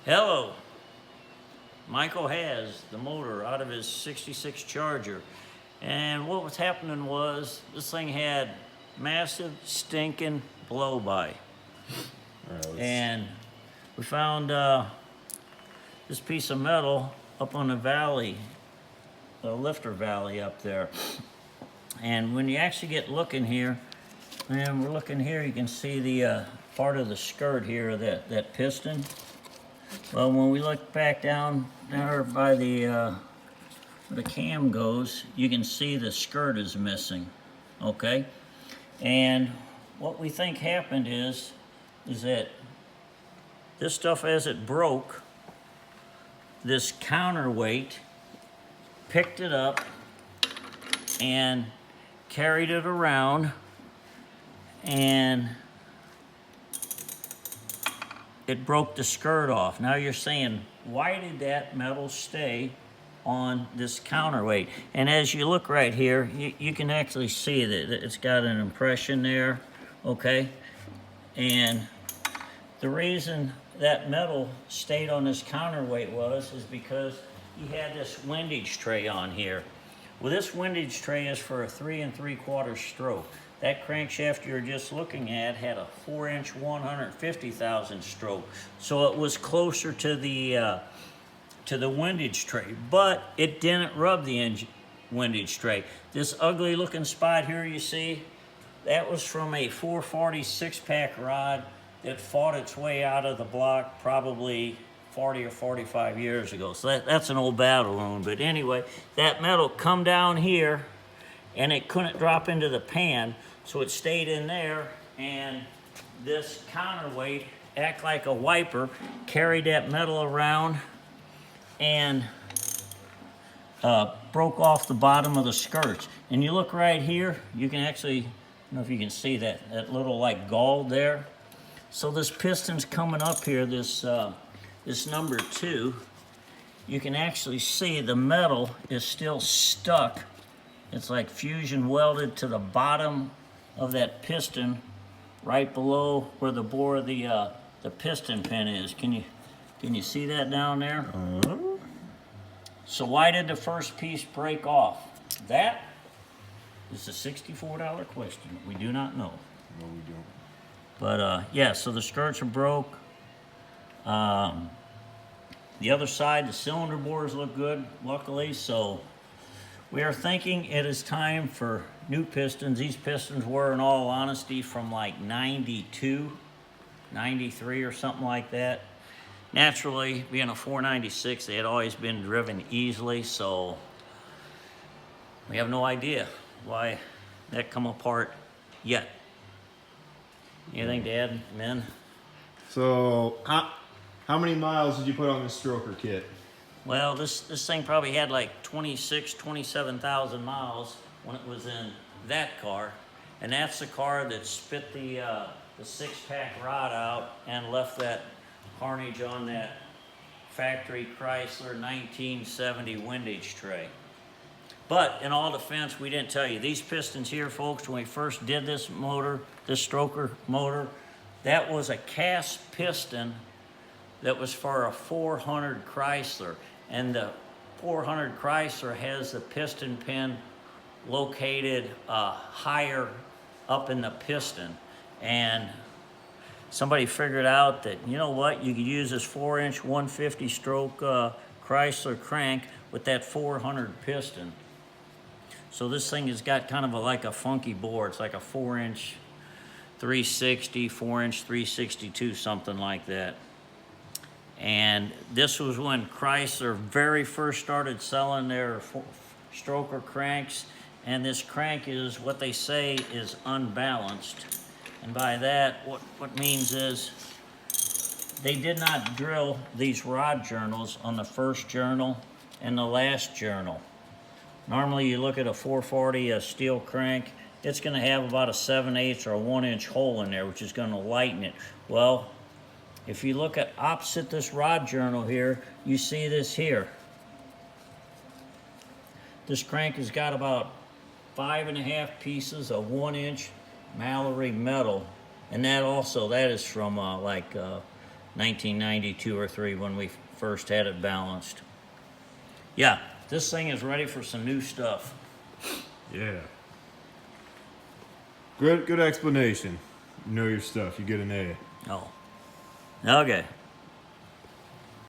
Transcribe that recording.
Hello. Michael has the motor out of his 66 Charger. And what was happening was this thing had massive stinking blow-by. All right, And we found this piece of metal up on the valley, the lifter valley up there. And when you actually get looking here, and we're looking here, you can see the part of the skirt here, that piston. Well, when we look back down there by the cam goes, you can see the skirt is missing, okay? And what we think happened is that this stuff, as it broke, this counterweight picked it up and carried it around, and it broke the skirt off. Now you're saying, why did that metal stay on this counterweight? And as you look right here, you can actually see that it's got an impression there, okay? And the reason that metal stayed on this counterweight is because you had this windage tray on here. Well, this windage tray is for a 3 3/4 stroke. That crankshaft you're just looking at had a 4-inch 150,000 stroke, so it was closer to the windage tray, but it didn't rub the windage tray. This ugly looking spot here you see, that was from a 440 6-pack rod that fought its way out of the block probably 40 or 45 years ago. So that's an old battle wound. But anyway, that metal come down here and it couldn't drop into the pan, so it stayed in there, and this counterweight, act like a wiper, carried that metal around and broke off the bottom of the skirts. And you look right here, you can actually, I don't know if you can see that little like gall there. So this piston's coming up here, this number 2, you can actually see the metal is still stuck. It's like fusion welded to the bottom of that piston, right below where the bore of the piston pin is. Can you see that down there? So why did the first piece break off? That is a $64 question. We do not know. No, we don't. But yeah, so the skirts are broke. The other side, the cylinder bores look good, luckily. So we are thinking it is time for new pistons. These pistons were, in all honesty, from like 92, 93 or something like that. Naturally, being a 496, they had always been driven easily, so we have no idea why that come apart yet. Anything to add, men? So, how many miles did you put on this stroker kit? Well, this thing probably had like 27,000 miles when it was in that car. And that's the car that spit the 6-pack rod out and left that carnage on that factory Chrysler 1970 windage tray. But in all defense, we didn't tell you. These pistons here, folks, when we first did this motor, this stroker motor, that was a cast piston that was for a 400 Chrysler. And the 400 Chrysler has the piston pin located higher up in the piston. And somebody figured out that, you know what, you could use this 4-inch 150 stroke Chrysler crank with that 400 piston. So this thing has got kind of like a funky bore. It's like a 4-inch 360, 4-inch 362, something like that. And this was when Chrysler very first started selling their stroker cranks. And this crank is what they say is unbalanced. And by that, what means is they did not drill these rod journals on the first journal and the last journal. Normally you look at a 440, a steel crank, it's going to have about a 7/8 or a 1-inch hole in there, which is going to lighten it. Well, if you look at opposite this rod journal here, you see this here. This crank has got about 5.5 pieces of 1-inch Mallory metal, and that is from 1992 or 3 when we first had it balanced. Yeah, this thing is ready for some new stuff. Yeah. Good explanation. You know your stuff. You get an A. Oh, okay.